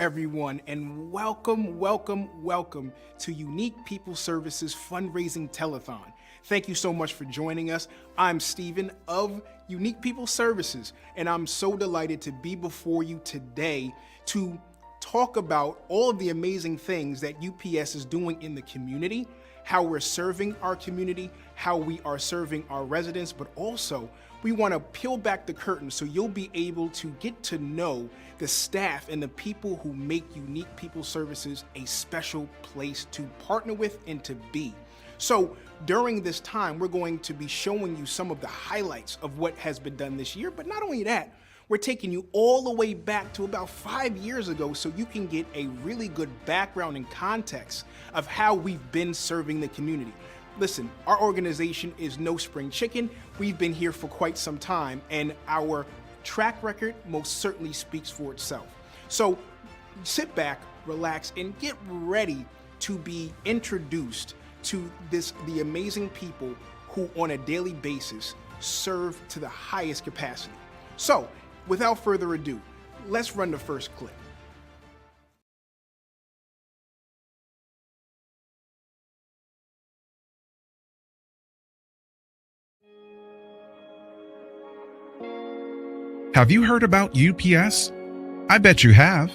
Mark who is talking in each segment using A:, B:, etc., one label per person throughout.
A: everyone, and welcome to Unique People Services Fundraising Telethon. Thank you so much for joining us. I'm Steven of Unique People Services, and I'm so delighted to be before you today to talk about all of the amazing things that UPS is doing in the community, how we're serving our community, how we are serving our residents, but also we want to peel back the curtain so you'll be able to get to know the staff and the people who make Unique People Services a special place to partner with and to be. So during this time, we're going to be showing you some of the highlights of what has been done this year, but not only that, we're taking you all the way back to about 5 years ago so you can get a really good background and context of how we've been serving the community. Listen, our organization is no spring chicken. We've been here for quite some time, and our track record most certainly speaks for itself. So sit back, relax, and get ready to be introduced to the amazing people who on a daily basis serve to the highest capacity. So without further ado, let's run the first clip.
B: Have you heard about UPS? I bet you have.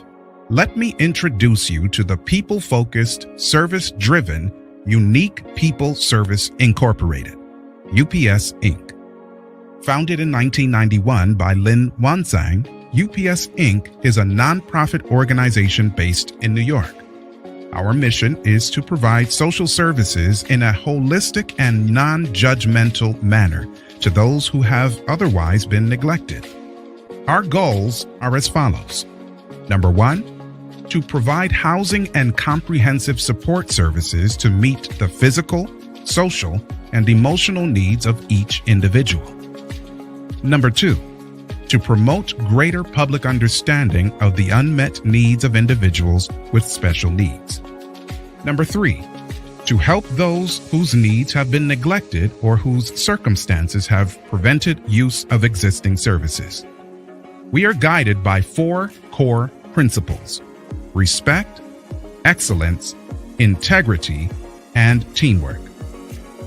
B: Let me introduce you to the people-focused, service-driven, Unique People Service Incorporated, UPS Inc. Founded in 1991 by Lin Wansang, UPS Inc. is a nonprofit organization based in New York. Our mission is to provide social services in a holistic and non-judgmental manner to those who have otherwise been neglected. Our goals are as follows. Number 1, to provide housing and comprehensive support services to meet the physical, social, and emotional needs of each individual. Number 2, to promote greater public understanding of the unmet needs of individuals with special needs. Number 3, to help those whose needs have been neglected or whose circumstances have prevented use of existing services. We are guided by 4 core principles: respect, excellence, integrity, and teamwork.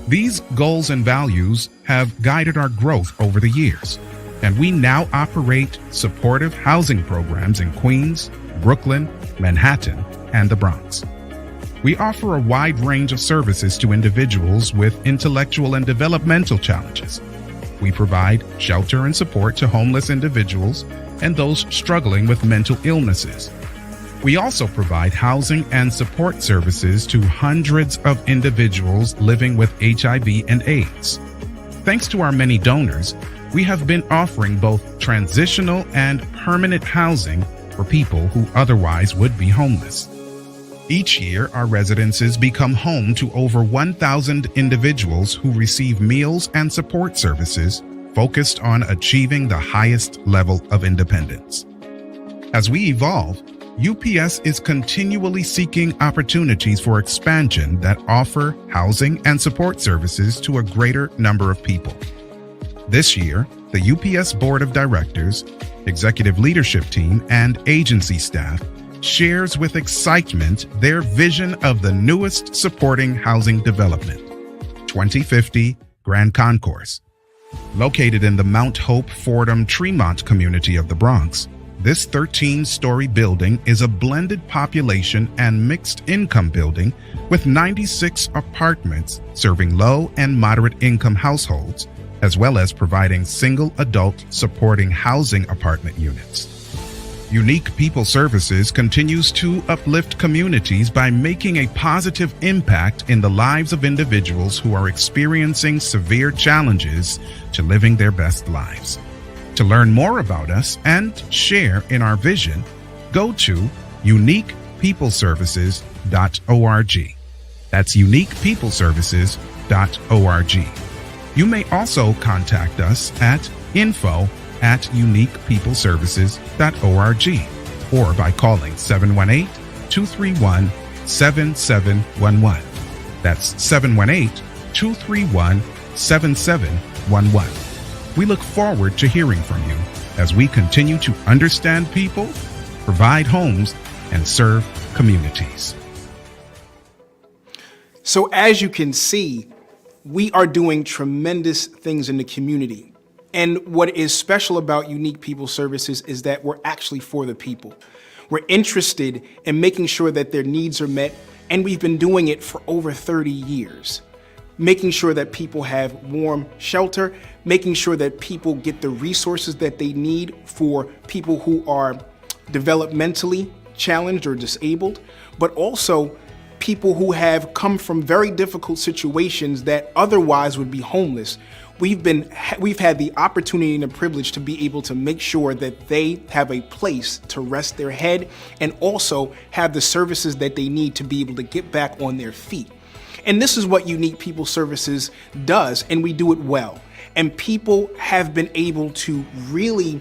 B: These goals and values have guided our growth over the years, and we now operate supportive housing programs in Queens, Brooklyn, Manhattan, and the Bronx. We offer a wide range of services to individuals with intellectual and developmental challenges. We provide shelter and support to homeless individuals and those struggling with mental illnesses. We also provide housing and support services to hundreds of individuals living with HIV and AIDS. Thanks to our many donors, we have been offering both transitional and permanent housing for people who otherwise would be homeless. Each year, our residences become home to over 1,000 individuals who receive meals and support services focused on achieving the highest level of independence. As we evolve, UPS is continually seeking opportunities for expansion that offer housing and support services to a greater number of people. This year, the UPS Board of Directors, Executive Leadership Team, and agency staff shares with excitement their vision of the newest supporting housing development, 2050 Grand Concourse. Located in the Mount Hope Fordham Tremont community of the Bronx, this 13-story building is a blended population and mixed income building with 96 apartments serving low and moderate income households, as well as providing single adult supporting housing apartment units. Unique People Services continues to uplift communities by making a positive impact in the lives of individuals who are experiencing severe challenges to living their best lives. To learn more about us and share in our vision, go to uniquepeopleservices.org. That's uniquepeopleservices.org. You may also contact us at info@uniquepeopleservices.org or by calling 718-231-7711. That's 718-231-7711. We look forward to hearing from you as we continue to understand people, provide homes, and serve communities.
A: So as you can see, we are doing tremendous things in the community. And what is special about Unique People Services is that we're actually for the people. We're interested in making sure that their needs are met, and we've been doing it for over 30 years. Making sure that people have warm shelter, making sure that people get the resources that they need for people who are developmentally challenged or disabled, but also people who have come from very difficult situations that otherwise would be homeless. We've had the opportunity and the privilege to be able to make sure that they have a place to rest their head and also have the services that they need to be able to get back on their feet. And this is what Unique People Services does, and we do it well. And people have been able to really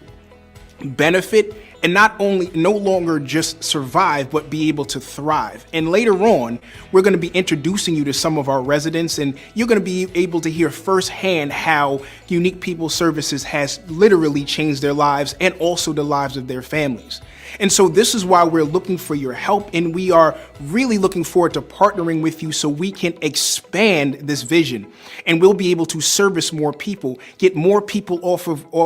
A: benefit and no longer just survive, but be able to thrive. And later on, we're going to be introducing you to some of our residents, and you're going to be able to hear firsthand how Unique People Services has literally changed their lives and also the lives of their families. And so this is why we're looking for your help, and we are really looking forward to partnering with you so we can expand this vision, and we'll be able to service more people, get more people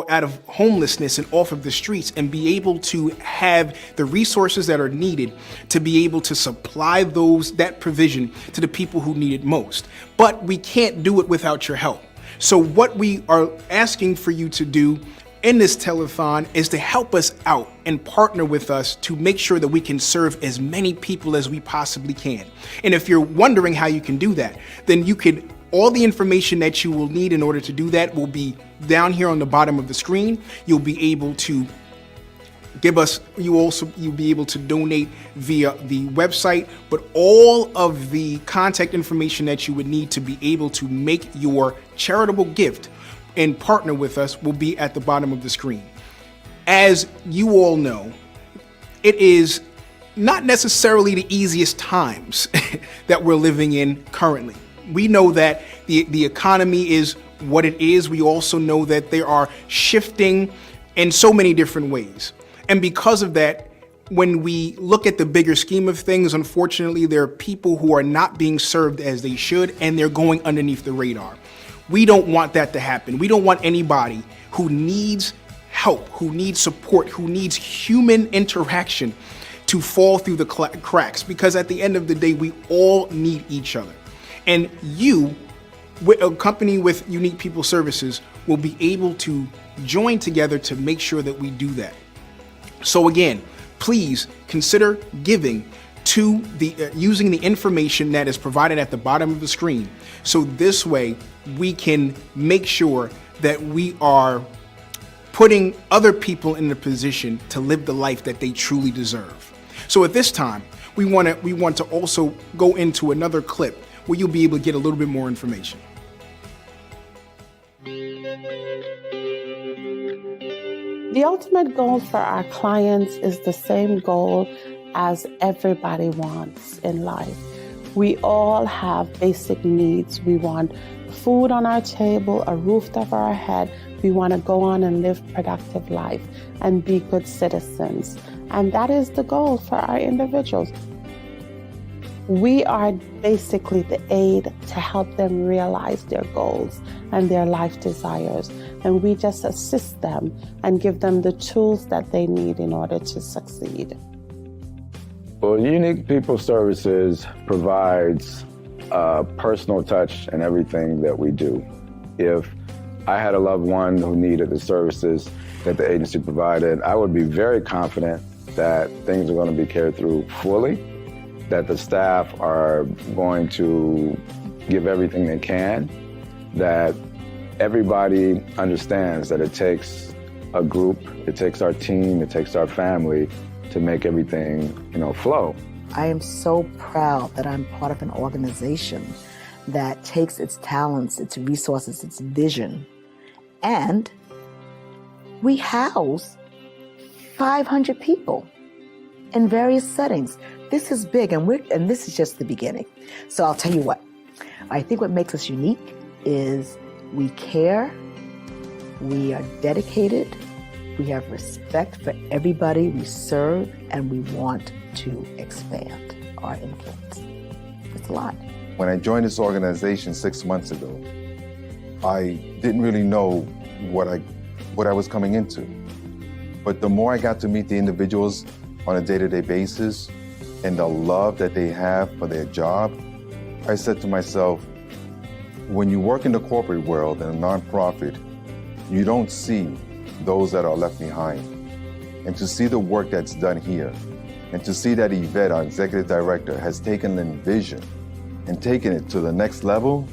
A: out of homelessness and off of the streets, and be able to have the resources that are needed to be able to supply that provision to the people who need it most. But we can't do it without your help. So what we are asking for you to do in this telethon is to help us out and partner with us to make sure that we can serve as many people as we possibly can. And if you're wondering how you can do that, then all the information that you will need in order to do that will be down here on the bottom of the screen. You'll be able to you'll be able to donate via the website, but all of the contact information that you would need to be able to make your charitable gift and partner with us will be at the bottom of the screen. As you all know, it is not necessarily the easiest times that we're living in currently. We know that the economy is what it is. We also know that there are shifting in so many different ways. And because of that, when we look at the bigger scheme of things, unfortunately, there are people who are not being served as they should, and they're going underneath the radar. We don't want that to happen. We don't want anybody who needs help, who needs support, who needs human interaction to fall through the cracks, because at the end of the day, we all need each other. And you, a company with Unique People Services, will be able to join together to make sure that we do that. So again, please consider giving to using the information that is provided at the bottom of the screen. So this way we can make sure that we are putting other people in a position to live the life that they truly deserve. So at this time, we want to also go into another clip where you'll be able to get a little bit more information.
C: The ultimate goal for our clients is the same goal as everybody wants in life. We all have basic needs. We want food on our table, a roof over our head. We want to go on and live productive life and be good citizens. And that is the goal for our individuals. We are basically the aid to help them realize their goals and their life desires. And we just assist them and give them the tools that they need in order to succeed.
D: Well, Unique People Services provides a personal touch in everything that we do. If I had a loved one who needed the services that the agency provided, I would be very confident that things are going to be carried through fully, that the staff are going to give everything they can, that everybody understands that it takes a group, it takes our team, it takes our family to make everything, flow.
E: I am so proud that I'm part of an organization that takes its talents, its resources, its vision, and we house 500 people in various settings. This is big, and this is just the beginning. So I'll tell you what, I think what makes us unique is we care, we are dedicated, We have respect for everybody we serve, and we want to expand our influence. It's a lot.
F: When I joined this organization 6 months ago, I didn't really know what I was coming into. But the more I got to meet the individuals on a day-to-day basis and the love that they have for their job, I said to myself, when you work in the corporate world in a nonprofit, you don't see those that are left behind. And to see the work that's done here, and to see that Yvette, our executive director, has taken the vision and taken it to the next level,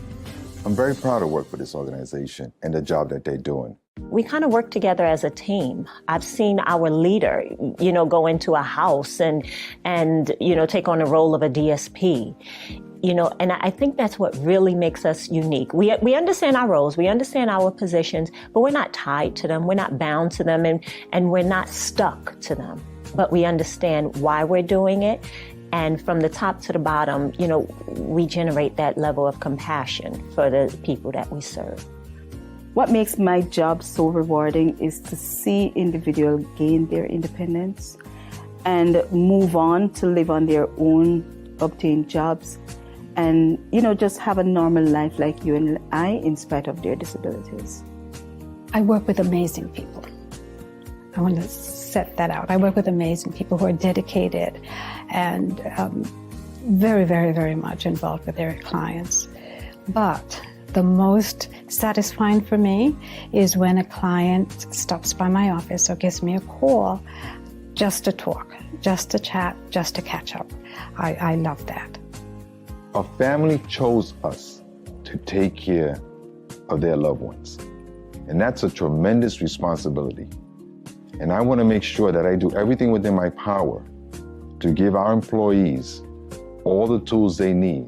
F: I'm very proud to work for this organization and the job that they're doing.
G: We kind of work together as a team. I've seen our leader, go into a house and take on the role of a DSP. And I think that's what really makes us unique. We understand our roles, we understand our positions, but we're not tied to them, we're not bound to them, and we're not stuck to them. But we understand why we're doing it. And from the top to the bottom, we generate that level of compassion for the people that we serve.
H: What makes my job so rewarding is to see individuals gain their independence and move on to live on their own, obtain jobs, and just have a normal life like you and I, in spite of their disabilities.
I: I work with amazing people. I want to set that out. I work with amazing people who are dedicated and very, very, very much involved with their clients. But the most satisfying for me is when a client stops by my office or gives me a call just to talk, just to chat, just to catch up. I love that.
F: A family chose us to take care of their loved ones. And that's a tremendous responsibility. And I want to make sure that I do everything within my power to give our employees all the tools they need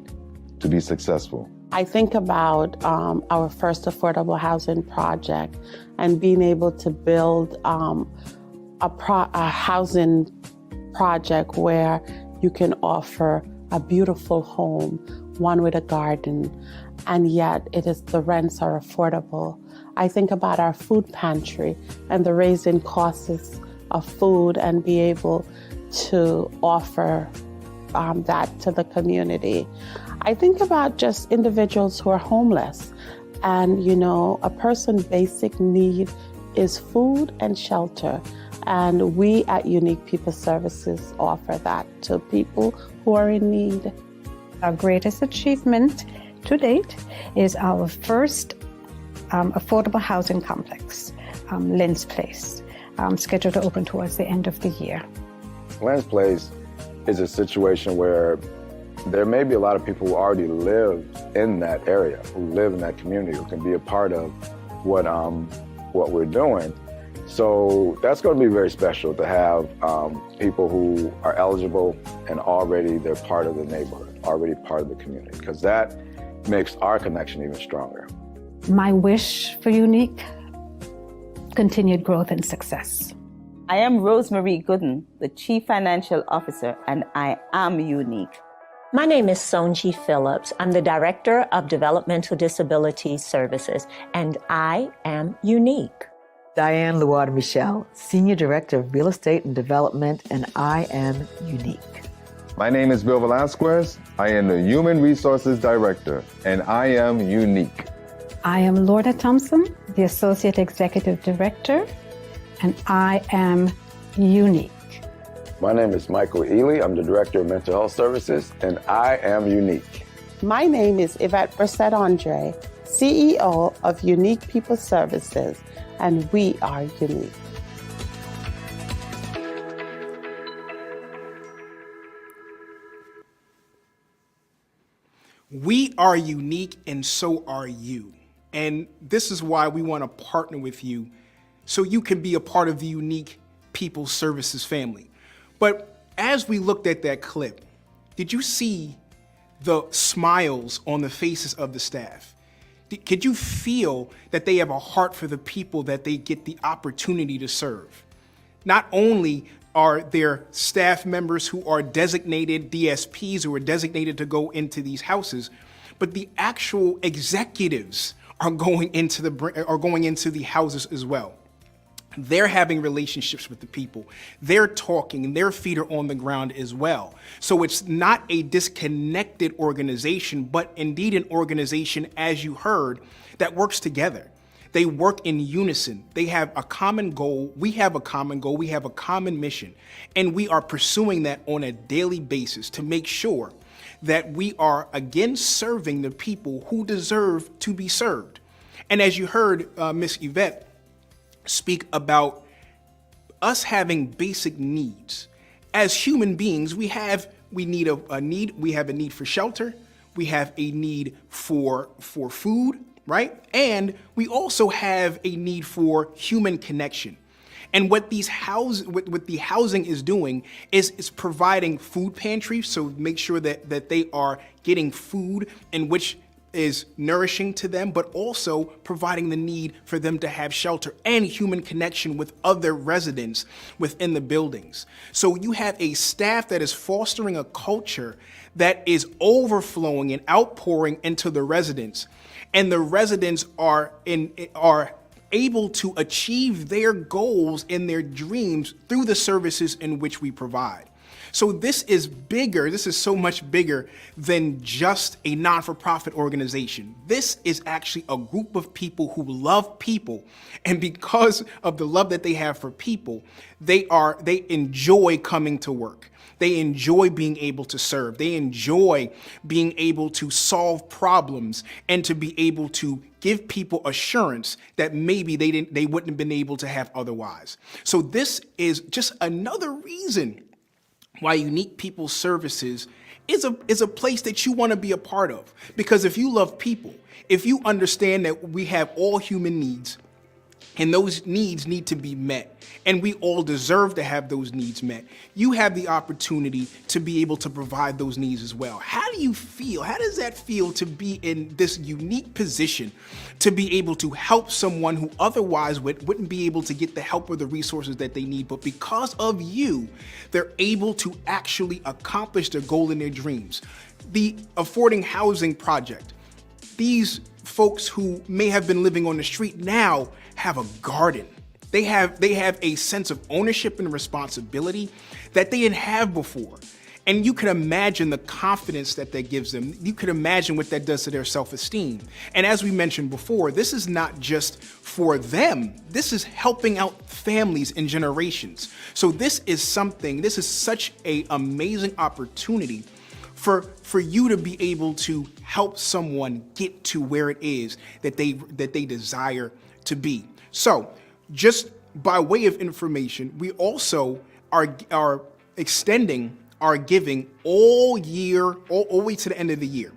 F: to be successful.
C: I think about our first affordable housing project and being able to build a housing project where you can offer a beautiful home, one with a garden, and yet the rents are affordable. I think about our food pantry and the raising costs of food and be able to offer that to the community. I think about just individuals who are homeless, and a person's basic need is food and shelter, and we at Unique People Services offer that to people who are in need.
I: Our greatest achievement to date is our first affordable housing complex, Lynn's Place, scheduled to open towards the end of the year.
D: Lynn's Place is a situation where there may be a lot of people who already live in that area, who live in that community, who can be a part of what we're doing. So that's going to be very special to have people who are eligible and already they're part of the neighborhood, already part of the community, because that makes our connection even stronger.
I: My wish for Unique, continued growth and success.
H: I am Rosemary Gooden, the Chief Financial Officer, and I am Unique.
G: My name is Sonji Phillips. I'm the Director of Developmental Disability Services, and I am Unique.
E: Diane Luard Michelle, Senior Director of Real Estate and Development, and I am Unique.
F: My name is Bill Velasquez. I am the Human Resources Director, and I am Unique.
I: I am Lorna Thompson, the Associate Executive Director, and I am Unique.
D: My name is Michael Ely. I'm the Director of Mental Health Services, and I am Unique.
C: My name is Yvette Brissette-Andre, CEO of Unique People Services, and we are unique.
A: We are unique, and so are you. And this is why we want to partner with you so you can be a part of the Unique People Services family. But as we looked at that clip, did you see the smiles on the faces of the staff? Could you feel that they have a heart for the people that they get the opportunity to serve? Not only are there staff members who are designated DSPs who are designated to go into these houses, but the actual executives are going into the houses as well. They're having relationships with the people. They're talking, and their feet are on the ground as well. So it's not a disconnected organization, but indeed an organization, as you heard, that works together. They work in unison. They have a common goal. We have a common goal. We have a common mission. And we are pursuing that on a daily basis to make sure that we are, again, serving the people who deserve to be served. And as you heard Miss Yvette speak about us having basic needs. As human beings, we have a need for shelter, we have a need for food, right? And we also have a need for human connection. And what the housing is doing is providing food pantries, so make sure that they are getting food in which is nourishing to them, but also providing the need for them to have shelter and human connection with other residents within the buildings. So you have a staff that is fostering a culture that is overflowing and outpouring into the residents, and the residents are able to achieve their goals and their dreams through the services in which we provide. So this is bigger, this is so much bigger than just a non-for-profit organization. This is actually a group of people who love people, and because of the love that they have for people, they enjoy coming to work. They enjoy being able to serve. They enjoy being able to solve problems and to be able to give people assurance that maybe they wouldn't have been able to have otherwise. So this is just another reason why Unique People Services is a place that you want to be a part of. Because if you love people, if you understand that we have all human needs, and those needs need to be met, and we all deserve to have those needs met, you have the opportunity to be able to provide those needs as well. How do you feel? How does that feel to be in this unique position to be able to help someone who otherwise wouldn't be able to get the help or the resources that they need, but because of you, they're able to actually accomplish their goal and their dreams? The Affording Housing Project, these folks who may have been living on the street now have a garden. They have a sense of ownership and responsibility that they didn't have before. And you can imagine the confidence that gives them. You can imagine what that does to their self-esteem. And as we mentioned before, this is not just for them. This is helping out families and generations. So this is such an amazing opportunity for you to be able to help someone get to where it is that they desire to be. So just by way of information, we also are extending our giving all year, all the way to the end of the year.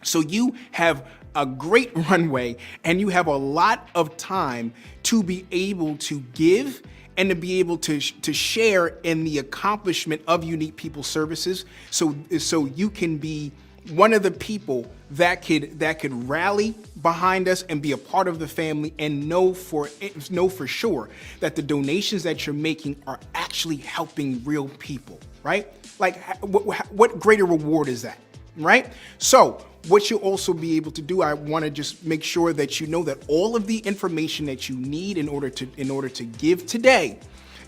A: So you have a great runway and you have a lot of time to be able to give and to be able to share in the accomplishment of Unique People Services, so you can be one of the people that could rally behind us and be a part of the family and know for sure that the donations that you're making are actually helping real people, right? Like, what greater reward is that, right? So what you'll also be able to do, I want to just make sure that you know that all of the information that you need in order to give today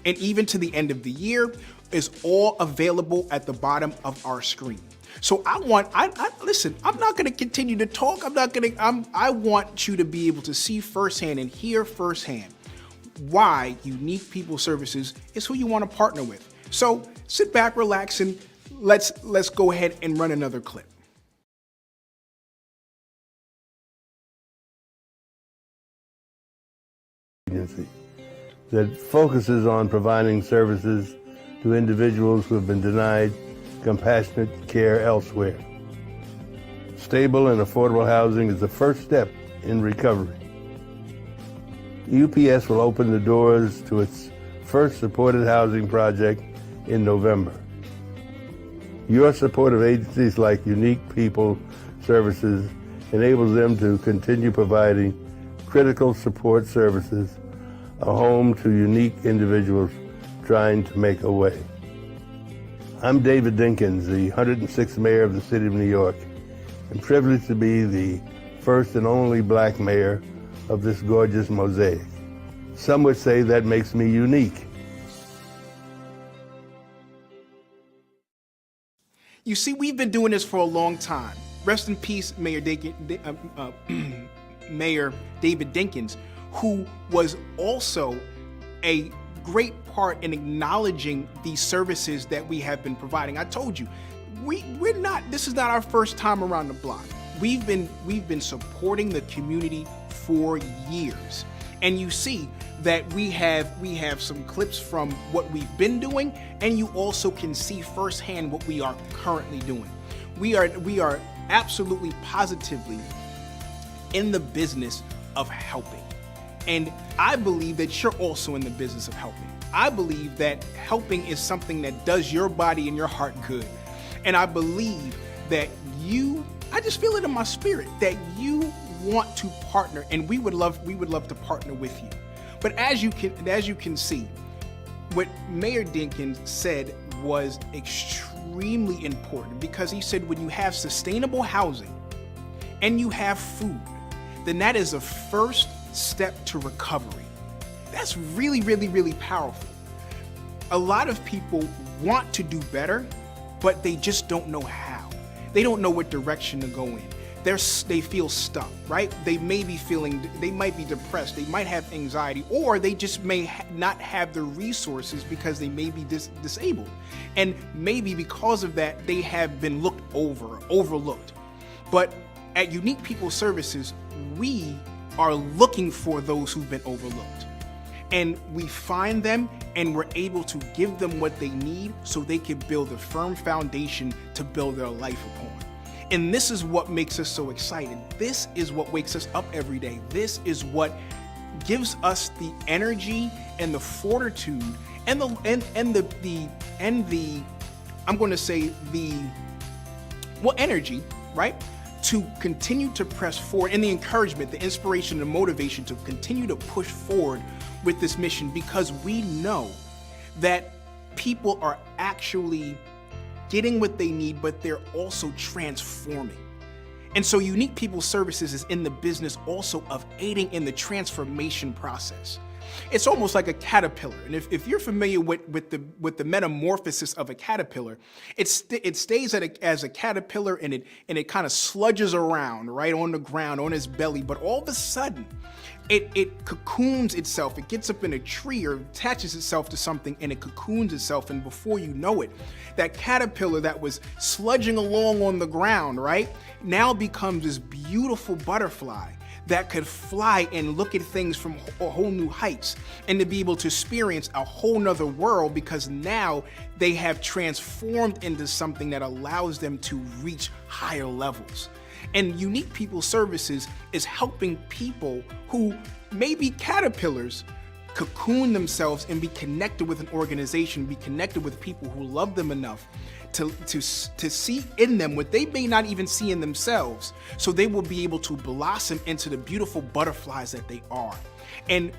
A: and even to the end of the year is all available at the bottom of our screen. So listen, I'm not going to continue to talk. I want you to be able to see firsthand and hear firsthand why Unique People Services is who you want to partner with. So sit back, relax, and let's go ahead and run another clip.
J: Agency that focuses on providing services to individuals who have been denied compassionate care elsewhere. Stable and affordable housing is the first step in recovery. UPS will open the doors to its first supported housing project in November. Your support of agencies like Unique People Services enables them to continue providing critical support services, a home to unique individuals trying to make a way. I'm David Dinkins, the 106th mayor of the city of New York, and privileged to be the first and only black mayor of this gorgeous mosaic. Some would say that makes me unique.
A: You see, we've been doing this for a long time. Rest in peace, Mayor David Dinkins, who was also a great part in acknowledging these services that we have been providing. I told you, this is not our first time around the block. We've been supporting the community for years. And you see that we have some clips from what we've been doing, and you also can see firsthand what we are currently doing. We are absolutely positively in the business of helping. And I believe that you're also in the business of helping. I believe that helping is something that does your body and your heart good. And I believe that I just feel it in my spirit that you want to partner, and we would love to partner with you. But as you can see, what Mayor Dinkins said was extremely important, because he said when you have sustainable housing and you have food, then that is a first step to recovery. That's really, really, really powerful. A lot of people want to do better, but they just don't know how. They don't know what direction to go in. They feel stuck, right? They might be depressed, they might have anxiety, or they just may not have the resources because they may be disabled. And maybe because of that, they have been overlooked. But at Unique People Services, we are looking for those who've been overlooked. And we find them, and we're able to give them what they need so they can build a firm foundation to build their life upon. And this is what makes us so excited. This is what wakes us up every day. This is what gives us the energy and the fortitude and the energy, right? To continue to press forward, and the encouragement, the inspiration, the motivation to continue to push forward with this mission, because we know that people are actually getting what they need, but they're also transforming. And so Unique People Services is in the business also of aiding in the transformation process. It's almost like a caterpillar. And if you're familiar with the metamorphosis of a caterpillar, it stays as a caterpillar, and it kind of sludges around right on the ground, on its belly. But all of a sudden, it cocoons itself. It gets up in a tree or attaches itself to something, and it cocoons itself. And before you know it, that caterpillar that was sludging along on the ground, right, now becomes this beautiful butterfly that could fly and look at things from a whole new heights, and to be able to experience a whole nother world, because now they have transformed into something that allows them to reach higher levels. And Unique People Services is helping people who may be caterpillars cocoon themselves and be connected with an organization, be connected with people who love them enough to see in them what they may not even see in themselves, so they will be able to blossom into the beautiful butterflies that they are. And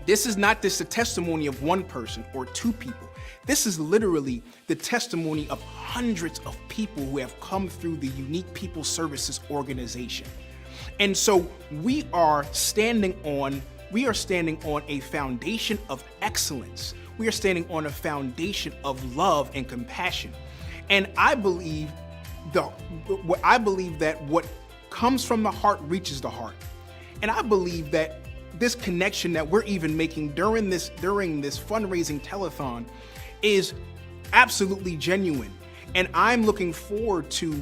A: this is not just a testimony of one person or two people. This is literally the testimony of hundreds of people who have come through the Unique People Services organization. And so we are standing on a foundation of excellence. We are standing on a foundation of love and compassion. And I believe that what comes from the heart reaches the heart. And I believe that this connection that we're even making during this fundraising telethon is absolutely genuine. And I'm looking forward to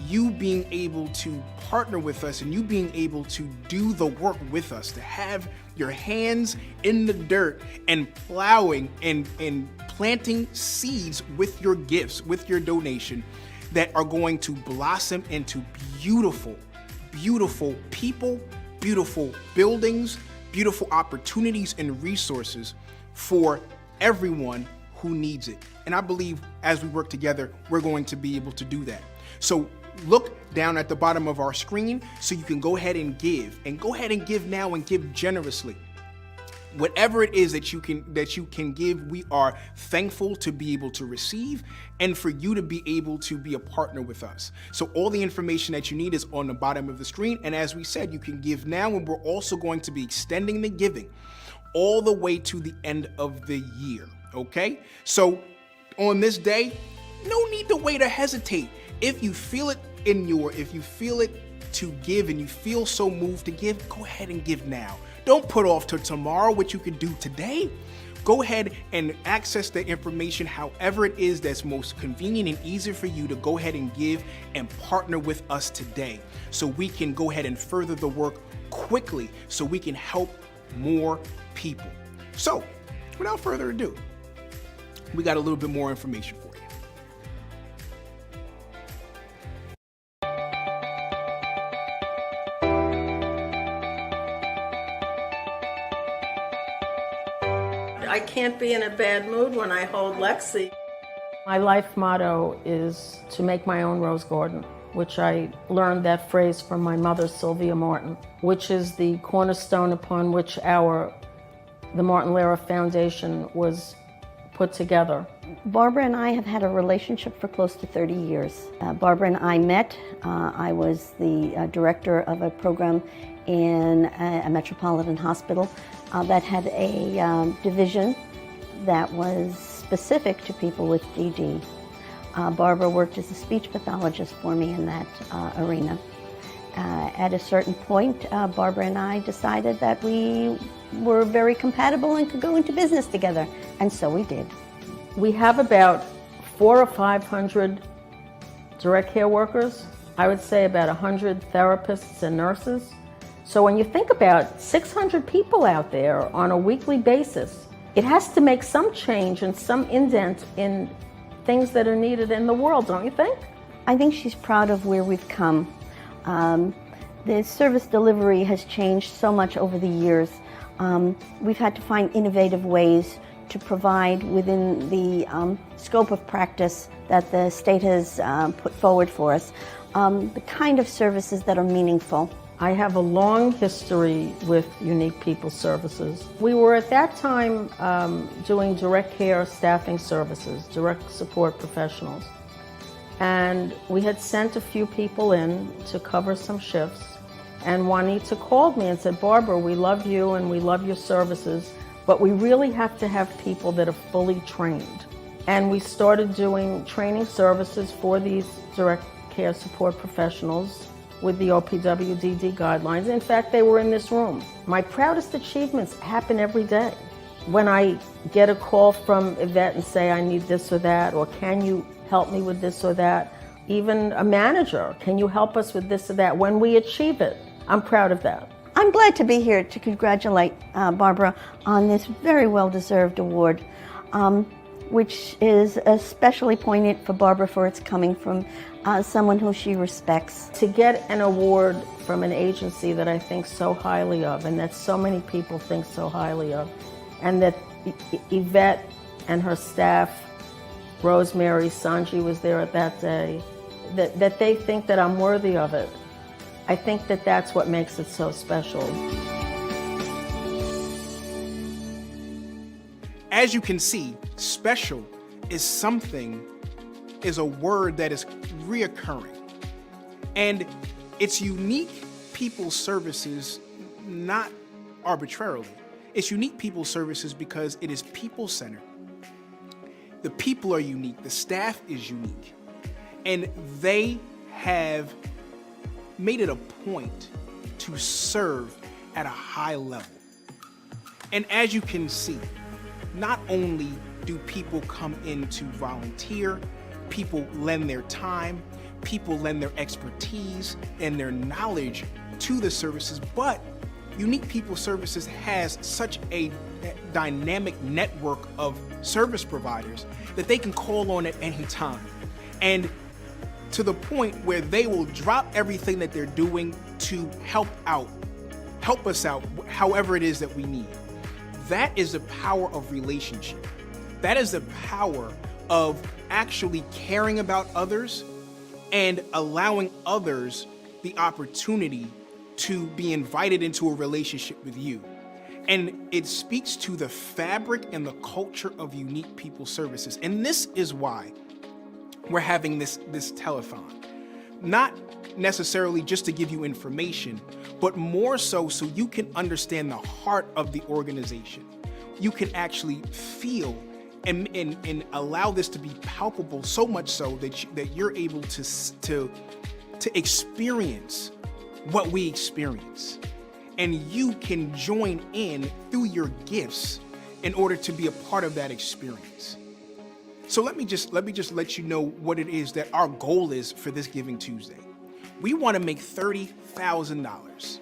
A: you being able to partner with us, and you being able to do the work with us, to have your hands in the dirt and plowing and planting seeds with your gifts, with your donation, that are going to blossom into beautiful, beautiful people, beautiful buildings, beautiful opportunities and resources for everyone who needs it. And I believe as we work together, we're going to be able to do that. So look down at the bottom of our screen so you can go ahead and give, now and give generously. Whatever it is that you can give, we are thankful to be able to receive, and for you to be able to be a partner with us. So all the information that you need is on the bottom of the screen. And as we said, you can give now, and we're also going to be extending the giving all the way to the end of the year, okay? So on this day, no need to wait or hesitate. If you feel it to give and you feel so moved to give, go ahead and give now. Don't put off till tomorrow what you can do today. Go ahead and access the information however it is that's most convenient and easy for you to go ahead and give and partner with us today so we can go ahead and further the work quickly so we can help more people. So, without further ado, we got a little bit more information for you.
K: I can't be in a bad mood when I hold Lexi.
L: My life motto is to make my own rose garden, which I learned that phrase from my mother, Sylvia Martin, which is the cornerstone upon which the Martin Lehrer Foundation was put together.
M: Barbara and I have had a relationship for close to 30 years. Barbara and I met. I was the director of a program in a metropolitan hospital that had a division that was specific to people with DD. Barbara worked as a speech pathologist for me in that arena. At a certain point, Barbara and I decided that we were very compatible and could go into business together, and so we did.
L: We have about 400 or 500 direct care workers. I would say about 100 therapists and nurses. So when you think about 600 people out there on a weekly basis, it has to make some change and some indent in things that are needed in the world, don't you think?
M: I think she's proud of where we've come. The service delivery has changed so much over the years. We've had to find innovative ways to provide within the scope of practice that the state has put forward for us, the kind of services that are meaningful.
L: I have a long history with Unique People Services. We were at that time doing direct care staffing services, direct support professionals. And we had sent a few people in to cover some shifts. And Juanita called me and said, Barbara, we love you and we love your services, but we really have to have people that are fully trained. And we started doing training services for these direct care support professionals with the OPWDD guidelines. In fact, they were in this room. My proudest achievements happen every day. When I get a call from Yvette and say, I need this or that, or can you help me with this or that? Even a manager, can you help us with this or that? When we achieve it, I'm proud of that.
M: I'm glad to be here to congratulate Barbara on this very well-deserved award, which is especially poignant for Barbara for its coming from someone who she respects.
L: To get an award from an agency that I think so highly of, and that so many people think so highly of, and that Yvette and her staff, Rosemary, Sanji was there at that day, that they think that I'm worthy of it. I think that that's what makes it so special.
A: As you can see, special is a word that is reoccurring. And it's Unique People Services, not arbitrarily. It's Unique People Services because it is people-centered. The people are unique, the staff is unique, and they have made it a point to serve at a high level. And as you can see, not only do people come in to volunteer, people lend their time, people lend their expertise and their knowledge to the services, but Unique People Services has such a dynamic network of service providers that they can call on at any time. And to the point where they will drop everything that they're doing to help us out, however it is that we need. That is the power of relationship. That is the power of actually caring about others and allowing others the opportunity to be invited into a relationship with you. And it speaks to the fabric and the culture of Unique People Services. And this is why we're having this telethon. Not necessarily just to give you information, but more so you can understand the heart of the organization. You can actually feel and allow this to be palpable, so much so that you're able to experience what we experience. And you can join in through your gifts in order to be a part of that experience. So let me just let you know what it is that our goal is for this Giving Tuesday. We want to make $30,000.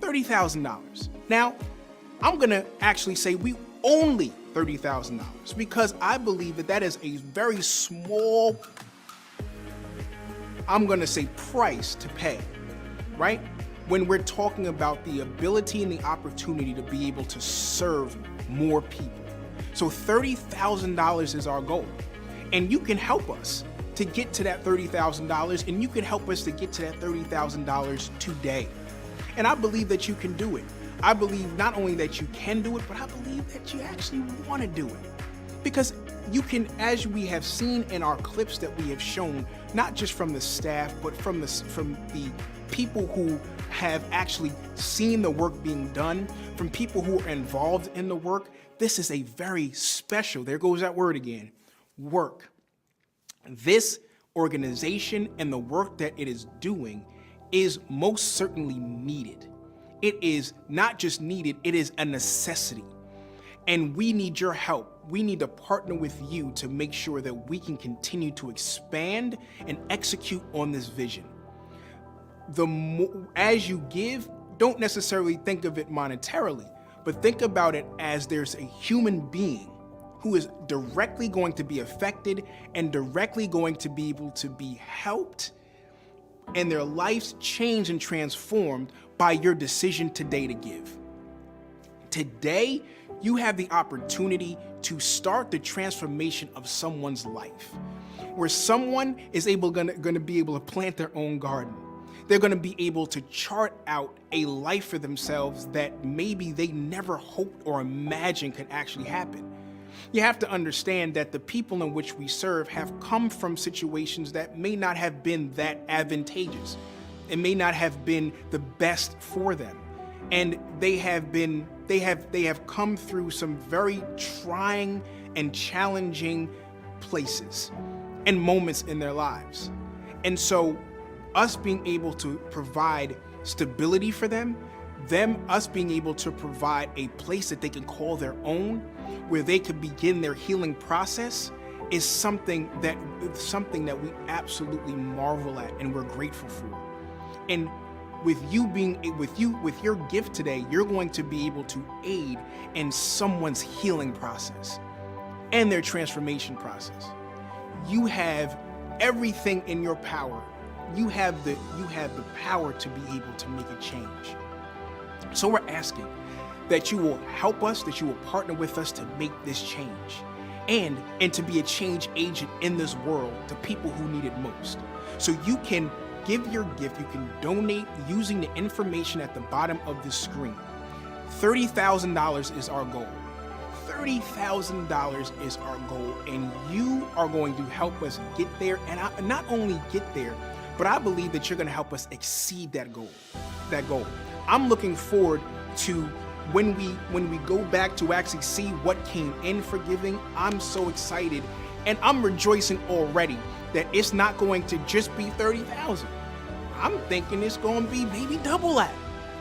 A: $30,000. Now, I'm going to actually say we only $30,000 because I believe that is a very small, I'm going to say, price to pay, right? When we're talking about the ability and the opportunity to be able to serve more people. So $30,000 is our goal. And you can help us to get to that $30,000, and you can help us to get to that $30,000 today. And I believe that you can do it. I believe not only that you can do it, but I believe that you actually want to do it. Because you can, as we have seen in our clips that we have shown, not just from the staff, but from the people who have actually seen the work being done, from people who are involved in the work, this is a very special, there goes that word again, work. This organization and the work that it is doing is most certainly needed. It is not just needed, it is a necessity. And we need your help. We need to partner with you to make sure that we can continue to expand and execute on this vision. As you give, don't necessarily think of it monetarily, but think about it as there's a human being who is directly going to be affected and directly going to be able to be helped and their lives changed and transformed by your decision today to give. Today, you have the opportunity to start the transformation of someone's life, where someone is going to be able to plant their own garden. They're going to be able to chart out a life for themselves that maybe they never hoped or imagined could actually happen. You have to understand that the people in which we serve have come from situations that may not have been that advantageous. It may not have been the best for them. And they have come through some very trying and challenging places and moments in their lives. And so us being able to provide stability for them, us being able to provide a place that they can call their own, where they could begin their healing process, is something that we absolutely marvel at and we're grateful for. And with your gift today, you're going to be able to aid in someone's healing process and their transformation process. You have everything in your power. You have the power to be able to make a change. So we're asking that you will help us, that you will partner with us to make this change and to be a change agent in this world to people who need it most. So you can give your gift, you can donate using the information at the bottom of the screen. $30,000 is our goal. $30,000 is our goal, and you are going to help us get there, and not only get there, but I believe that you're going to help us exceed that goal. I'm looking forward to when we go back to actually see what came in for giving. I'm so excited, and I'm rejoicing already that it's not going to just be 30,000. I'm thinking it's going to be maybe double that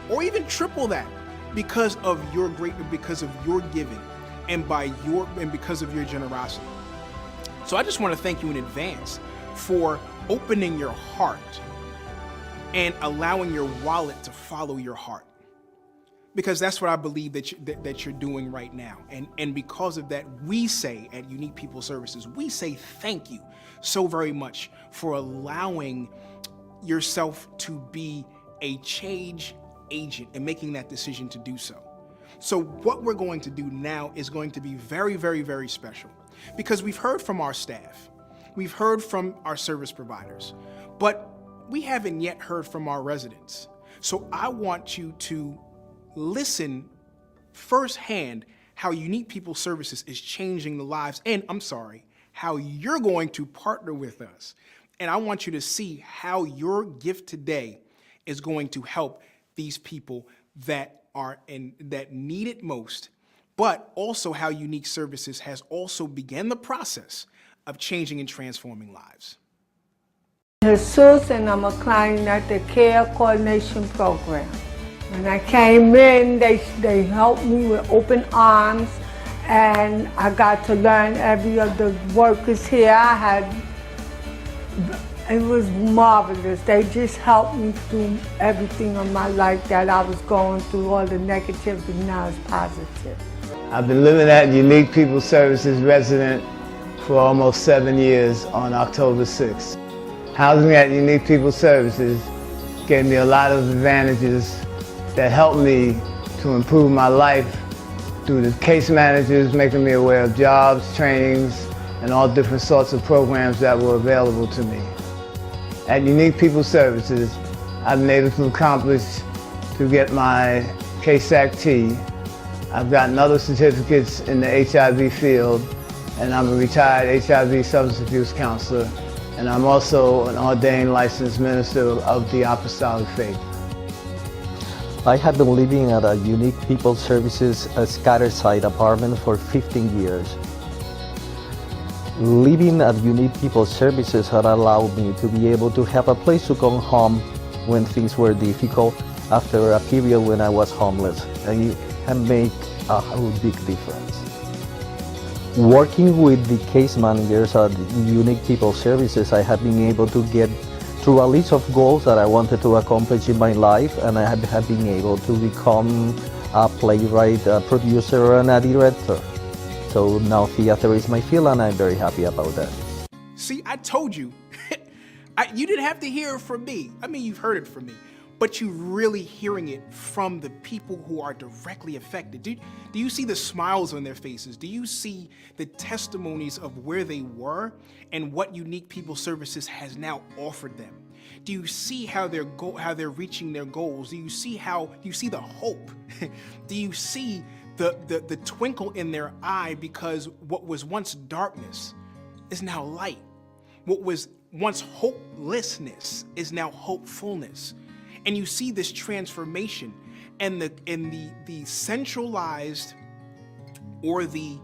A: or even triple that because of your giving and because of your generosity. So I just want to thank you in advance for opening your heart and allowing your wallet to follow your heart, because that's what I believe that you're doing right now. And because of that, we say at Unique People Services, we say thank you so very much for allowing yourself to be a change agent and making that decision to do so. So what we're going to do now is going to be very, very, very special, because we've heard from our staff, we've heard from our service providers, but we haven't yet heard from our residents. So I want you to listen firsthand how Unique People Services is changing the lives, and how you're going to partner with us And I want you to see how your gift today is going to help these people that need it most, but also how Unique Services has also begun the process of changing and transforming lives.
N: Jesus, and I'm a client at the Care Coordination Program. When I came in, they helped me with open arms, and I got to learn every of the workers here. It was marvelous. They just helped me through everything in my life that I was going through, all the negativity, now it's positive.
O: I've been living at Unique People Services resident for almost 7 years on October 6th. Housing at Unique People Services gave me a lot of advantages that helped me to improve my life through the case managers making me aware of jobs, trainings, and all different sorts of programs that were available to me. At Unique People Services, I've been able to accomplish to get my Case-Act-T. I've gotten other certificates in the HIV field, and I'm a retired HIV substance abuse counselor, and I'm also an ordained licensed minister of the Apostolic Faith.
P: I have been living at a Unique People Services scattered site apartment for 15 years. Living at Unique People Services had allowed me to be able to have a place to come home when things were difficult after a period when I was homeless, and it can make a big difference. Working with the case managers at Unique People Services, I have been able to get through a list of goals that I wanted to accomplish in my life, and I have been able to become a playwright, a producer, and a director. So now theater is my field, and I'm very happy about that.
A: See, I told you. You didn't have to hear it from me. I mean, you've heard it from me, but you're really hearing it from the people who are directly affected. Do you see the smiles on their faces? Do you see the testimonies of where they were and what Unique People Services has now offered them? Do you see how they're reaching their goals? Do you see the hope? Do you see the twinkle in their eye, because what was once darkness is now light. What was once hopelessness is now hopefulness. And you see this transformation, and the centralized, or the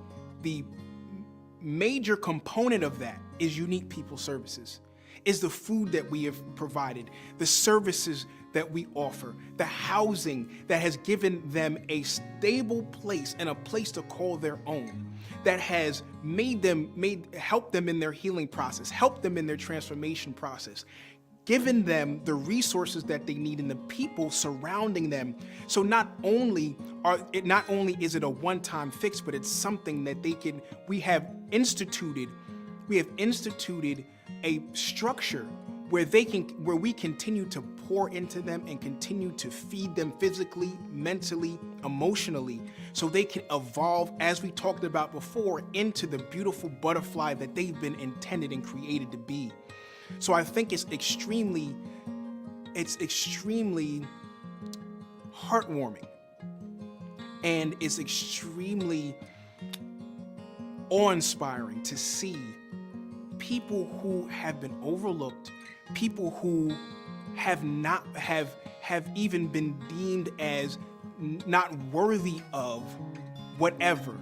A: major component of that is Unique People Services, is the food that we have provided, the services that we offer, the housing that has given them a stable place and a place to call their own, that has helped them in their healing process, helped them in their transformation process, given them the resources that they need and the people surrounding them. So not only is it a one-time fix, but it's something that we have instituted a structure where we continue to pour into them and continue to feed them physically, mentally, emotionally, so they can evolve, as we talked about before, into the beautiful butterfly that they've been intended and created to be. So I think it's extremely heartwarming, and it's extremely awe-inspiring to see people who have been overlooked, people who have even been deemed as not worthy of whatever,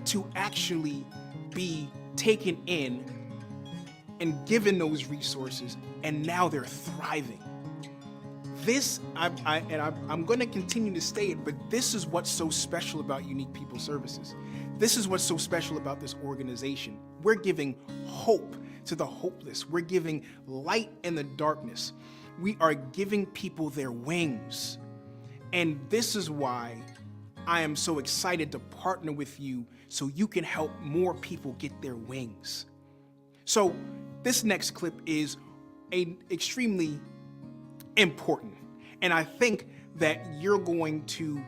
A: to actually be taken in and given those resources, and now they're thriving. I'm going to continue to say it, but this is what's so special about Unique People Services. This is what's so special about this organization. We're giving hope to the hopeless. We're giving light in the darkness. We are giving people their wings. And this is why I am so excited to partner with you, so you can help more people get their wings. So this next clip is extremely important. And I think that you're going to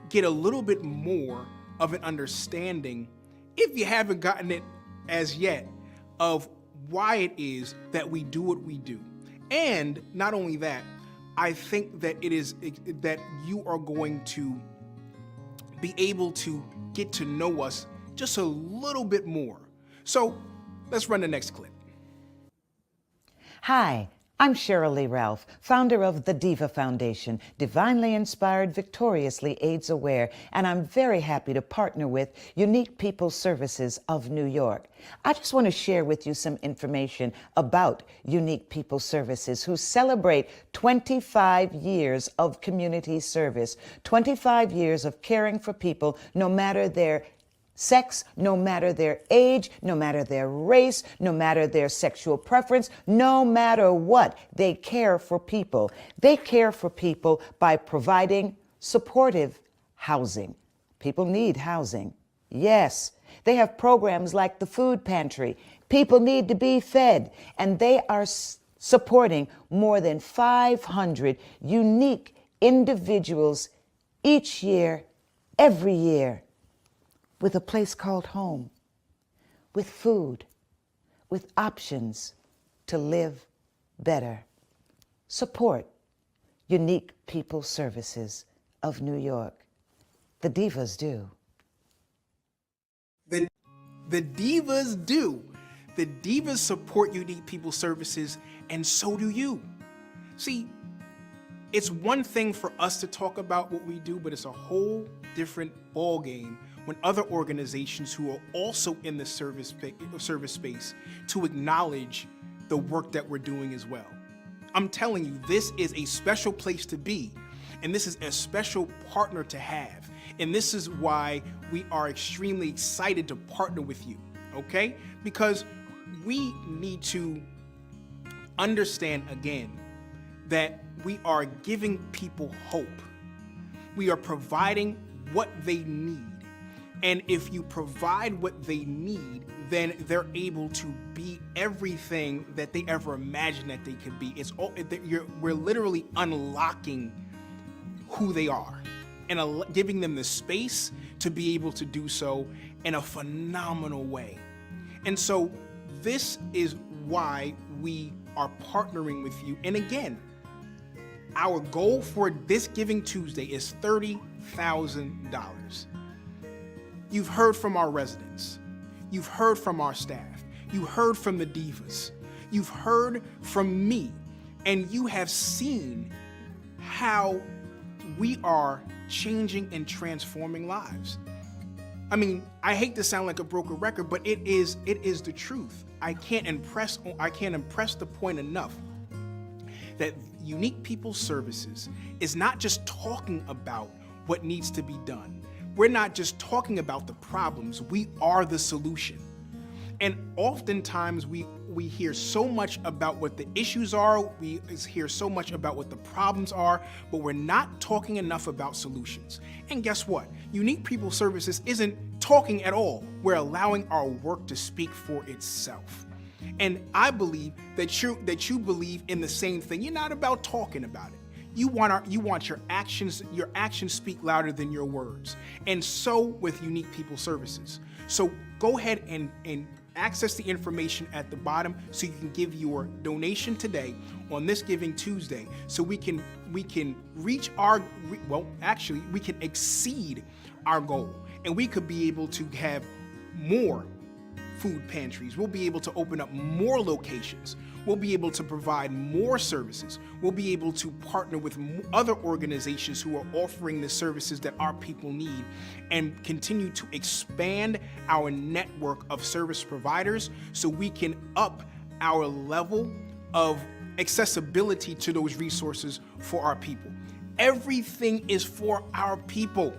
A: get a little bit more of an understanding, if you haven't gotten it as yet, of why it is that we do what we do. And not only that, I think that that you are going to be able to get to know us just a little bit more. So let's run the next clip.
Q: Hi, I'm Cheryl Lee Ralph, founder of the Diva Foundation, divinely inspired, victoriously AIDS aware, and I'm very happy to partner with Unique People Services of New York. I just want to share with you some information about Unique People Services, who celebrate 25 years of community service, 25 years of caring for people, no matter their sex, no matter their age, no matter their race, no matter their sexual preference, no matter what, they care for people. They care for people by providing supportive housing. People need housing. Yes, they have programs like the food pantry. People need to be fed, and they are supporting more than 500 unique individuals each year, every year, with a place called home, with food, with options to live better. Support Unique People Services of New York. The Divas do.
A: The Divas do. The Divas support Unique People Services, and so do you. See, it's one thing for us to talk about what we do, but it's a whole different ballgame when other organizations who are also in the service space to acknowledge the work that we're doing as well. I'm telling you, this is a special place to be, and this is a special partner to have. And this is why we are extremely excited to partner with you, okay? Because we need to understand again that we are giving people hope. We are providing what they need. And if you provide what they need, then they're able to be everything that they ever imagined that they could be. We're literally unlocking who they are and giving them the space to be able to do so in a phenomenal way. And so this is why we are partnering with you. And again, our goal for this Giving Tuesday is $30,000. You've heard from our residents. You've heard from our staff. You heard from the Divas. You've heard from me. And you have seen how we are changing and transforming lives. I mean, I hate to sound like a broken record, but it is the truth. I can't impress the point enough that Unique People Services is not just talking about what needs to be done. We're not just talking about the problems, we are the solution. And oftentimes we hear so much about what the issues are, we hear so much about what the problems are, but we're not talking enough about solutions. And guess what? Unique People Services isn't talking at all. We're allowing our work to speak for itself. And I believe that you believe in the same thing. You're not about talking about it. You want your actions speak louder than your words. And so with Unique People Services. So go ahead and access the information at the bottom so you can give your donation today on this Giving Tuesday so we can reach we can exceed our goal, and we could be able to have more food pantries. We'll be able to open up more locations. We'll be able to provide more services. We'll be able to partner with other organizations who are offering the services that our people need and continue to expand our network of service providers so we can up our level of accessibility to those resources for our people. Everything is for our people.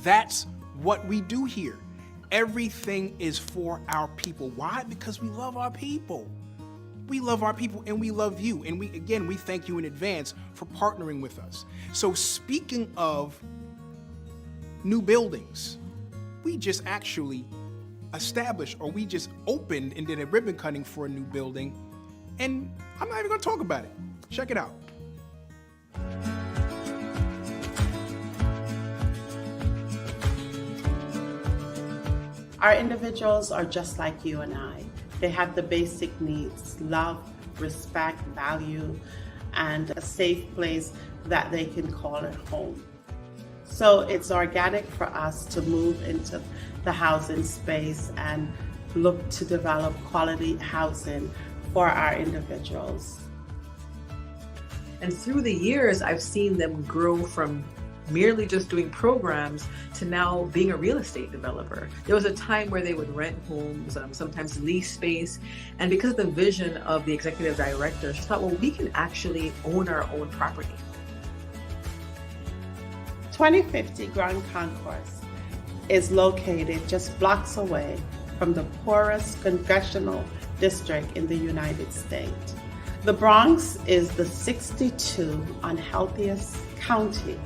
A: That's what we do here. Everything is for our people. Why? Because we love our people. We love our people and we love you. And we thank you in advance for partnering with us. So speaking of new buildings, we just actually established, or we just opened and did a ribbon cutting for a new building. And I'm not even gonna talk about it. Check it out.
C: Our individuals are just like you and I. They have the basic needs: love, respect, value, and a safe place that they can call at home. So it's organic for us to move into the housing space and look to develop quality housing for our individuals.
R: And through the years, I've seen them grow from merely just doing programs to now being a real estate developer. There was a time where they would rent homes, sometimes lease space. And because of the vision of the executive director, she thought, well, we can actually own our own property.
C: 2050 Grand Concourse is located just blocks away from the poorest congressional district in the United States. The Bronx is the 62 unhealthiest county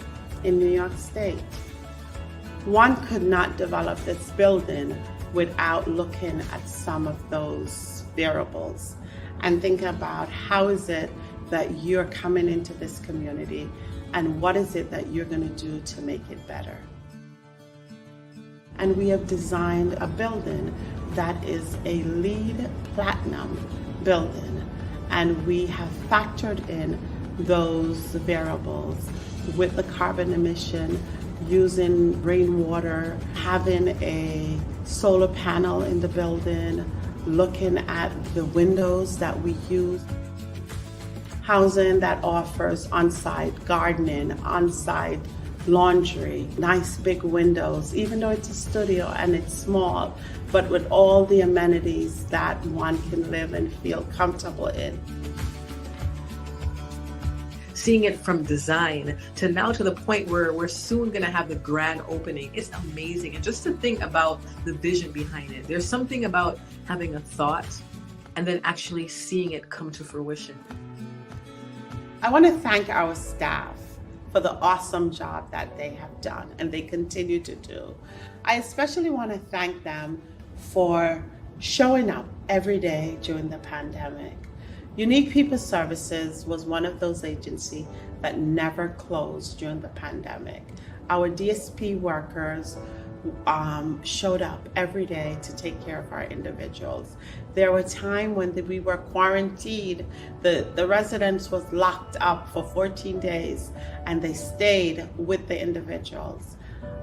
C: in New York State. One could not develop this building without looking at some of those variables and think about how is it that you're coming into this community and what is it that you're going to do to make it better. And we have designed a building that is a LEED Platinum building. And we have factored in those variables with the carbon emission, using rainwater, having a solar panel in the building, looking at the windows that we use. Housing that offers on-site gardening, on-site laundry, nice big windows, even though it's a studio and it's small, but with all the amenities that one can live and feel comfortable in.
R: Seeing it from design to now to the point where we're soon going to have the grand opening, it's amazing. And just to think about the vision behind it, there's something about having a thought and then actually seeing it come to fruition.
C: I want to thank our staff for the awesome job that they have done and they continue to do. I especially want to thank them for showing up every day during the pandemic. Unique People Services was one of those agencies that never closed during the pandemic. Our DSP workers showed up every day to take care of our individuals. There were times when we were quarantined, the residence was locked up for 14 days and they stayed with the individuals.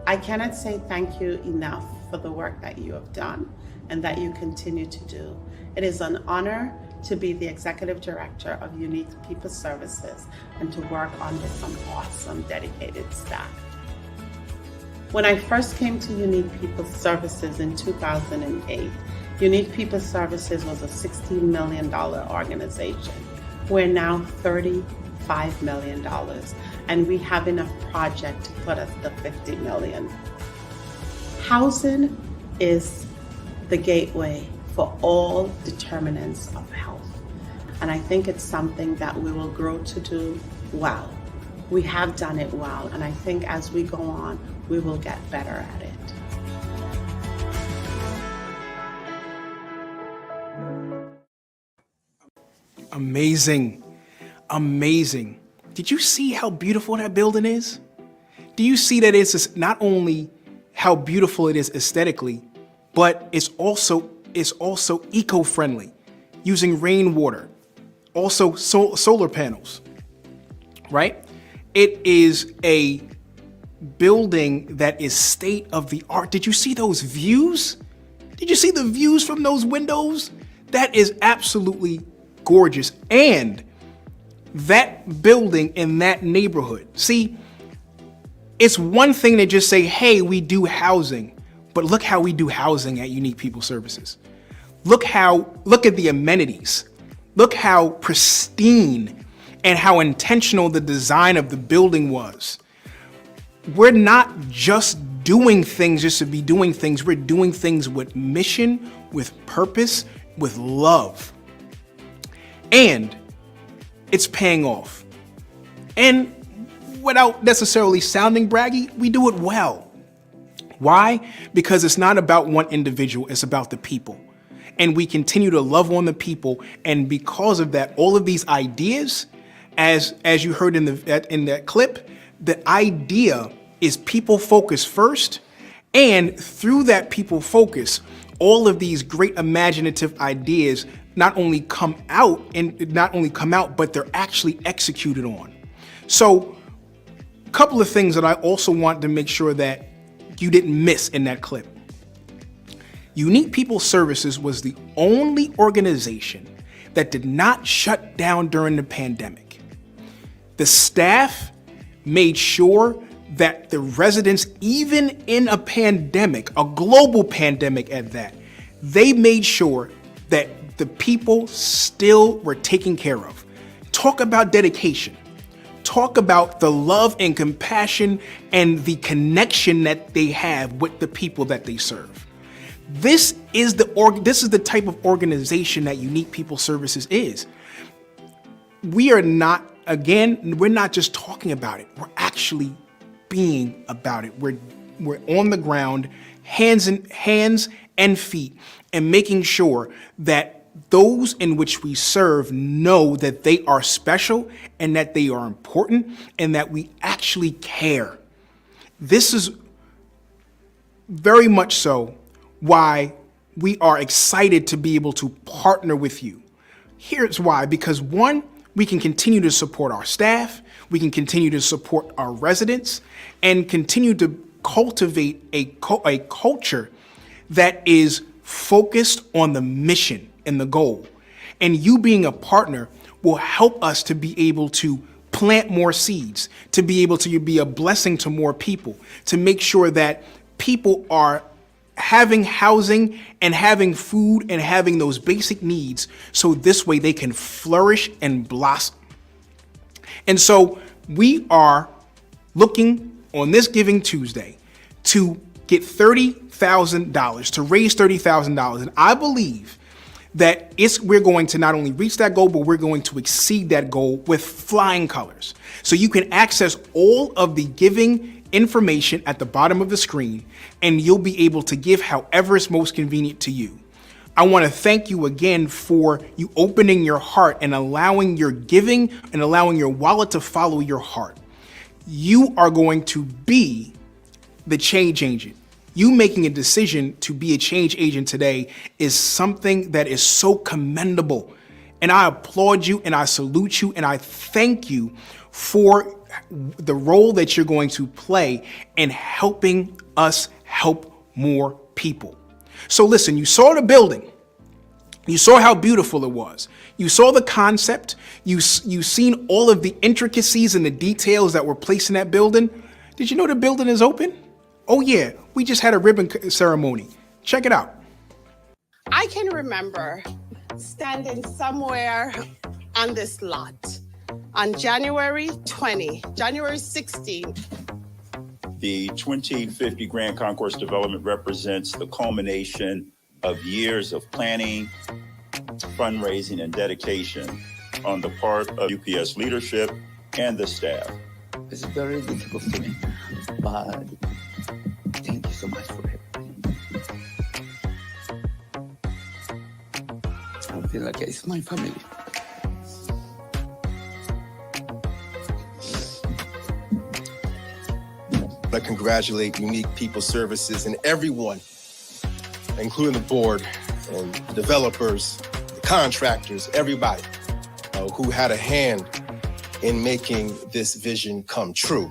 C: I cannot say thank you enough for the work that you have done and that you continue to do. It is an honor to be the Executive Director of Unique People Services and to work under some awesome, dedicated staff. When I first came to Unique People Services in 2008, Unique People Services was a $16 million organization. We're now $35 million, and we have enough project to put us to $50 million. Housing is the gateway for all determinants of health, and I think it's something that we will grow to do well. We have done it well, and I think as we go on, we will get better at it.
A: Amazing, amazing. Did you see how beautiful that building is? Do you see that it's not only how beautiful it is aesthetically, but it's also eco-friendly, using rainwater, also solar panels, right? It is a building that is state of the art. Did you see those views? Did you see the views from those windows? That is absolutely gorgeous. And that building in that neighborhood, see, it's one thing to just say, hey, we do housing, but look how we do housing at Unique People Services. Look at the amenities. Look how pristine and how intentional the design of the building was. We're not just doing things just to be doing things. We're doing things with mission, with purpose, with love. And it's paying off. And without necessarily sounding braggy, we do it well. Why? Because it's not about one individual, it's about the people. And we continue to love on the people. And because of that, all of these ideas, as you heard in that clip, the idea is people focus first. And through that people focus, all of these great imaginative ideas not only come out, but they're actually executed on. So a couple of things that I also want to make sure that you didn't miss in that clip. Unique People Services was the only organization that did not shut down during the pandemic. The staff made sure that the residents, even in a pandemic, a global pandemic at that, they made sure that the people still were taken care of. Talk about dedication. Talk about the love and compassion and the connection that they have with the people that they serve. This is the type of organization that Unique People Services is. We're not just talking about it. We're actually being about it. We're on the ground, hands and feet, and making sure that those in which we serve know that they are special and that they are important and that we actually care. This is very much so why we are excited to be able to partner with you. Here's why, because one, we can continue to support our staff, we can continue to support our residents, and continue to cultivate a culture that is focused on the mission and the goal. And you being a partner will help us to be able to plant more seeds, to be able to be a blessing to more people, to make sure that people are having housing and having food and having those basic needs, so this way they can flourish and blossom. And so we are looking on this Giving Tuesday to get $30,000, to raise $30,000. And I believe that we're going to not only reach that goal, but we're going to exceed that goal with flying colors. So you can access all of the giving information at the bottom of the screen, and you'll be able to give however is most convenient to you. I want to thank you again for you opening your heart and allowing your giving and allowing your wallet to follow your heart. You are going to be the change agent. You making a decision to be a change agent today is something that is so commendable. And I applaud you and I salute you and I thank you for the role that you're going to play in helping us help more people. So listen, you saw the building. You saw how beautiful it was. You saw the concept. You've seen all of the intricacies and the details that were placed in that building. Did you know the building is open? Oh yeah, we just had a ribbon ceremony. Check it out.
S: I can remember standing somewhere on this lot on January 16.
T: The 2050 Grand Concourse development represents the culmination of years of planning, fundraising, and dedication on the part of UPS leadership and the staff.
U: It's very difficult for me, but thank you so much for it. I feel like it's my family.
V: I congratulate Unique People Services and everyone, including the board and the developers, the contractors, everybody who had a hand in making this vision come true.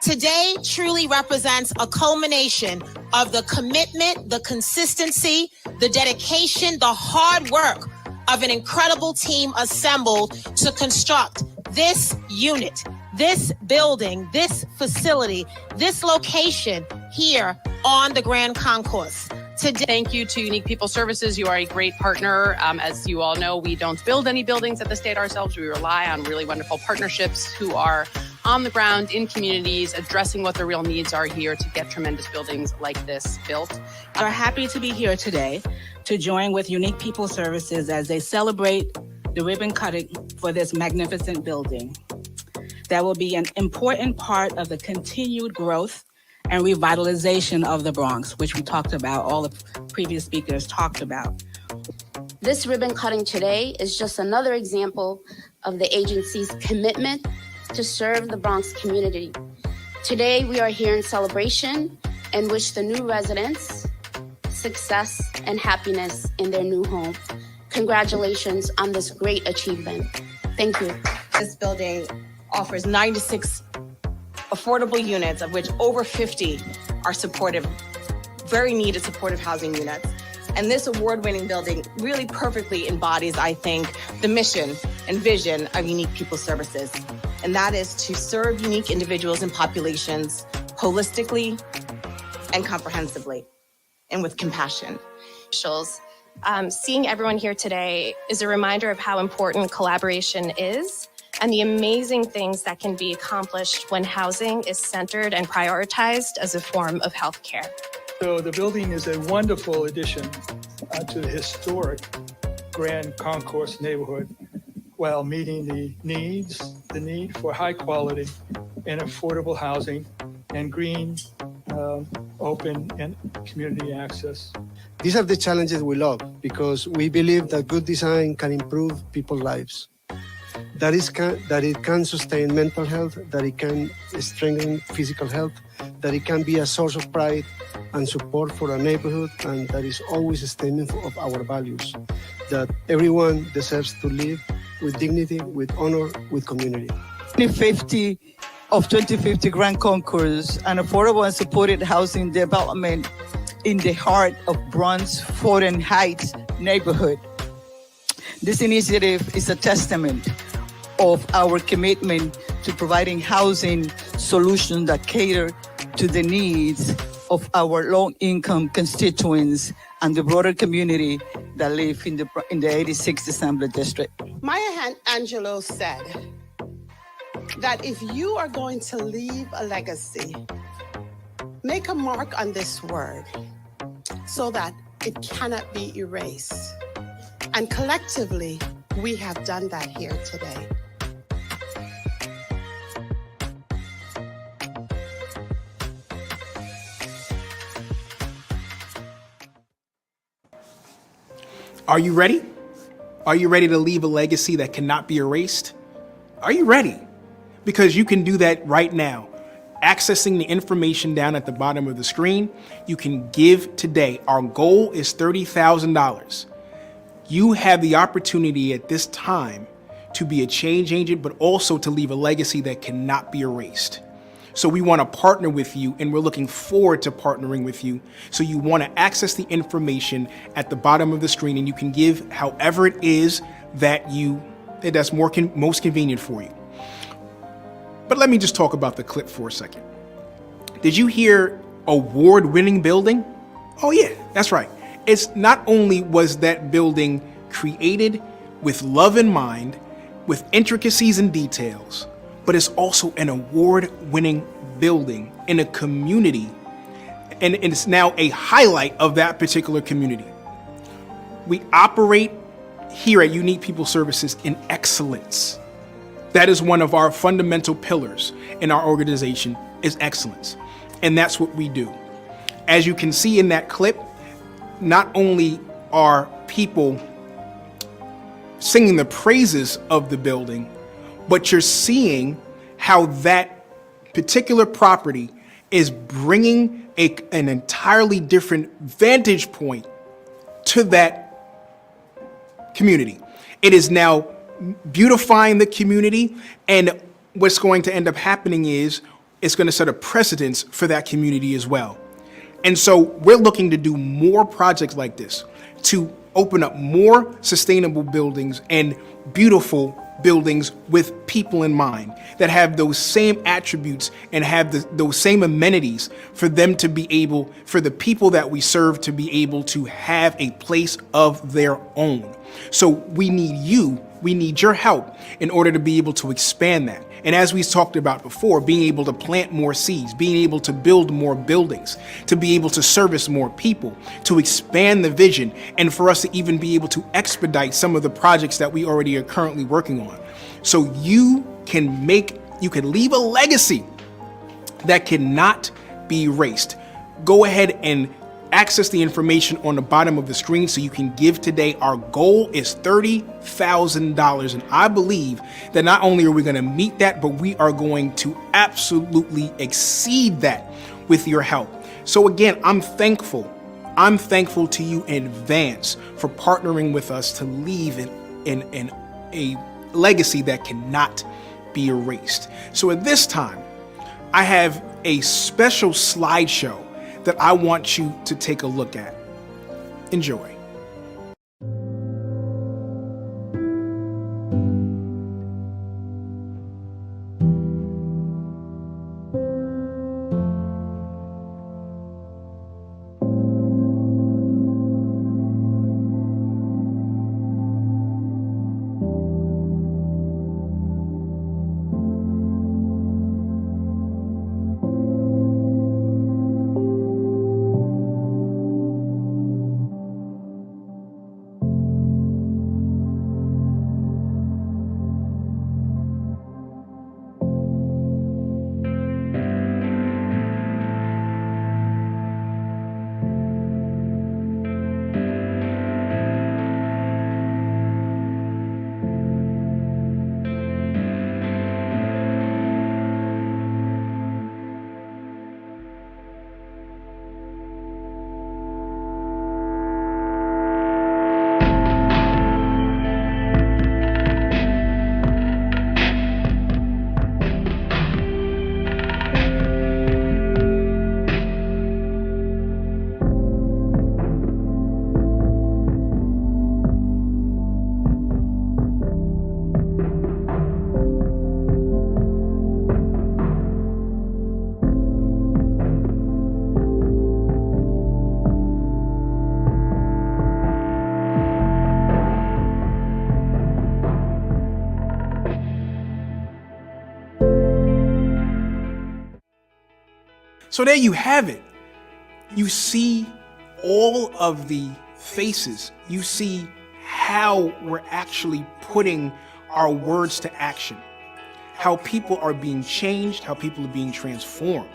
W: Today truly represents a culmination of the commitment, the consistency, the dedication, the hard work of an incredible team assembled to construct this unit, this building, this facility, this location here on the Grand Concourse.
X: Thank you to Unique People Services. You are a great partner. As you all know, we don't build any buildings at the state ourselves. We rely on really wonderful partnerships who are on the ground in communities, addressing what the real needs are here to get tremendous buildings like this built.
Y: We're happy to be here today to join with Unique People Services as they celebrate the ribbon cutting for this magnificent building. That will be an important part of the continued growth and revitalization of the Bronx, which we talked about, all the previous speakers talked about.
Z: This ribbon cutting today is just another example of the agency's commitment to serve the Bronx community. Today, we are here in celebration and wish the new residents success and happiness in their new home. Congratulations on this great achievement. Thank you.
X: This building offers 96 affordable units, of which over 50 are supportive, very needed supportive housing units.
B: And this award-winning building really perfectly embodies, I think, the mission and vision of Unique People Services. And that is to serve unique individuals and populations holistically and comprehensively and with compassion.
Z: Seeing everyone here today is a reminder of how important collaboration is and the amazing things that can be accomplished when housing is centered and prioritized as a form of healthcare.
E: So the building is a wonderful addition to the historic Grand Concourse neighborhood while meeting the need for high quality and affordable housing and green, open and community access.
F: These are the challenges we love because we believe that good design can improve people's lives. That it can sustain mental health, that it can strengthen physical health, that it can be a source of pride and support for a neighborhood, and that is always a statement of our values, that everyone deserves to live with dignity, with honor, with community.
G: 2050 Grand Concourse, an affordable and supported housing development in the heart of Bronx Fordham Heights neighborhood. This initiative is a testament of our commitment to providing housing solutions that cater to the needs of our low-income constituents and the broader community that live in the 86th Assembly District.
S: Maya Angelou said that if you are going to leave a legacy, make a mark on this word so that it cannot be erased. And collectively, we have done that here today.
A: Are you ready? Are you ready to leave a legacy that cannot be erased? Are you ready? Because you can do that right now. Accessing the information down at the bottom of the screen, you can give today. Our goal is $30,000. You have the opportunity at this time to be a change agent, but also to leave a legacy that cannot be erased. So we want to partner with you, and we're looking forward to partnering with you. So you want to access the information at the bottom of the screen, and you can give however it is that's most convenient for you. But let me just talk about the clip for a second. Did you hear award-winning building? Oh yeah, that's right. It's not only was that building created with love in mind, with intricacies and details, but it's also an award-winning building in a community, and it's now a highlight of that particular community. We operate here at Unique People Services in excellence. That is one of our fundamental pillars in our organization, is excellence. And that's what we do. As you can see in that clip, not only are people singing the praises of the building, but you're seeing how that particular property is bringing an entirely different vantage point to that community. It is now beautifying the community, and what's going to end up happening is it's going to set a precedence for that community as well. And so we're looking to do more projects like this, to open up more sustainable buildings and beautiful buildings with people in mind that have those same attributes and have those same amenities for them to be able, for the people that we serve to be able to have a place of their own. So we need you, we need your help in order to be able to expand that. And as we talked about before, being able to plant more seeds, being able to build more buildings, to be able to service more people, to expand the vision, and for us to even be able to expedite some of the projects that we already are currently working on. So you can leave a legacy that cannot be erased. Go ahead and access the information on the bottom of the screen so you can give today. Our goal is $30,000, and I believe that not only are we going to meet that, but we are going to absolutely exceed that with your help. So again, I'm thankful to you in advance for partnering with us to leave in a legacy that cannot be erased. So at this time, I have a special slideshow that I want you to take a look at. Enjoy. So there you have it. You see all of the faces. You see how we're actually putting our words to action, how people are being changed, how people are being transformed,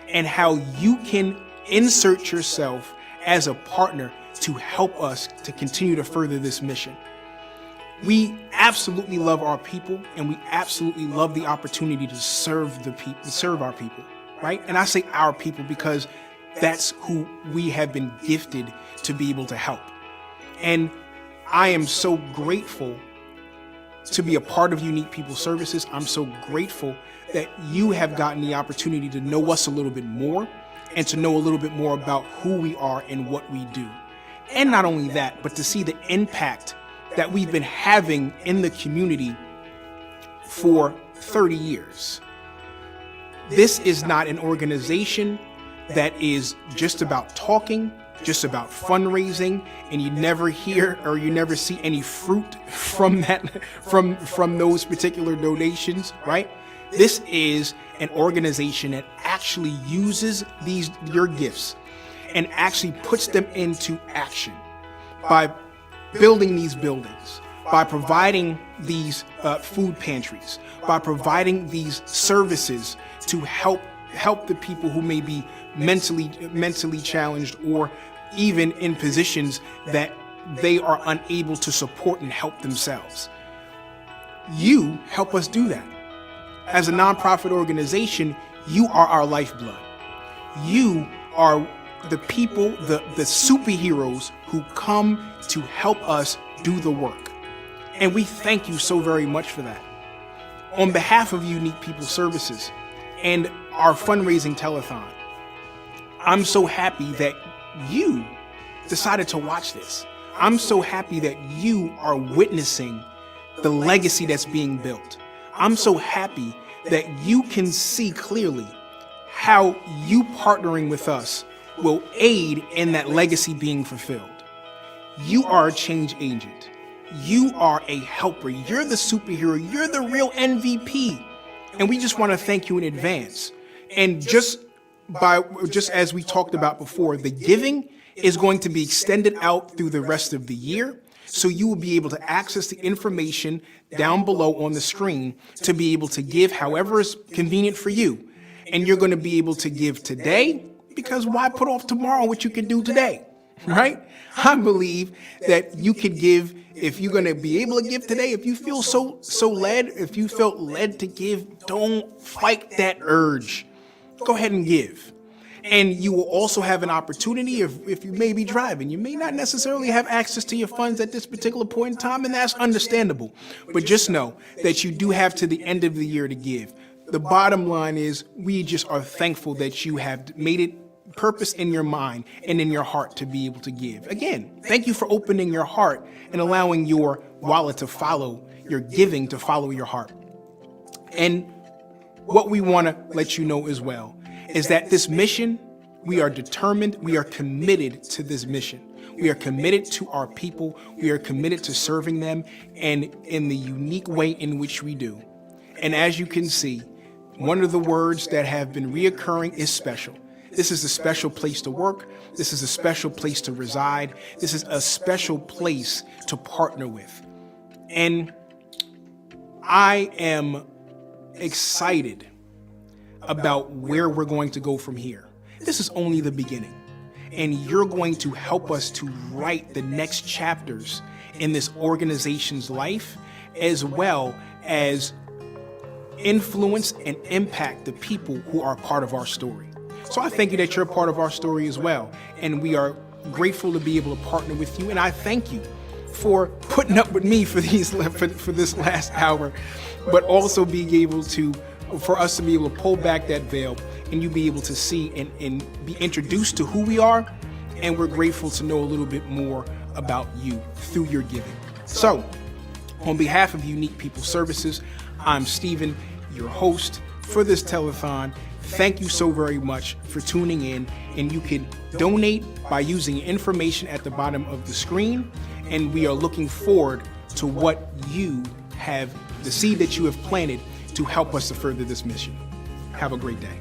A: and how you can insert yourself as a partner to help us to continue to further this mission. We absolutely love our people, and we absolutely love the opportunity to serve the people, serve our people, right? And I say our people because that's who we have been gifted to be able to help. And I am so grateful to be a part of Unique People Services. I'm so grateful that you have gotten the opportunity to know us a little bit more and to know a little bit more about who we are and what we do. And not only that, but to see the impact that we've been having in the community for 30 years. This is not an organization that is just about talking, just about fundraising, and you never hear or you never see any fruit from that, from those particular donations, right? This is an organization that actually uses your gifts and actually puts them into action by building these buildings, by providing these food pantries, by providing these services to help the people who may be mentally challenged or even in positions that they are unable to support and help themselves. You help us do that. As a nonprofit organization, you are our lifeblood. You are the people, the superheroes who come to help us do the work. And we thank you so very much for that. On behalf of Unique People Services and our fundraising telethon, I'm so happy that you decided to watch this. I'm so happy that you are witnessing the legacy that's being built. I'm so happy that you can see clearly how you partnering with us will aid in that legacy being fulfilled. You are a change agent. You are a helper. You're the superhero. You're the real MVP. And we just want to thank you in advance. And just as we talked about before, the giving is going to be extended out through the rest of the year. So you will be able to access the information down below on the screen to be able to give however is convenient for you. And you're going to be able to give today, because why put off tomorrow what you can do today, right? I believe that you could give if you're going to be able to give today. If you feel so led, if you felt led to give, don't fight that urge. Go ahead and give. And you will also have an opportunity if you may be driving. You may not necessarily have access to your funds at this particular point in time, and that's understandable. But just know that you do have to the end of the year to give. The bottom line is we just are thankful that you have made it purpose in your mind and in your heart to be able to give. Again, thank you for opening your heart and allowing your wallet to follow, your giving to follow your heart. And what we want to let you know as well is that this mission, we are determined, we are committed to this mission. We are committed to our people. We are committed to serving them and in the unique way in which we do. And as you can see, one of the words that have been reoccurring is special. This is a special place to work. This is a special place to reside. This is a special place to partner with. And I am excited about where we're going to go from here. This is only the beginning. And you're going to help us to write the next chapters in this organization's life, as well as influence and impact the people who are part of our story. So I thank you that you're a part of our story as well. And we are grateful to be able to partner with you. And I thank you for putting up with me for this last hour, but also being able to, for us to be able to pull back that veil and you be able to see and be introduced to who we are. And we're grateful to know a little bit more about you through your giving. So on behalf of Unique People Services, I'm Stephen, your host for this telethon. Thank you so very much for tuning in, and you can donate by using information at the bottom of the screen, and we are looking forward to what you have, the seed that you have planted to help us to further this mission. Have a great day.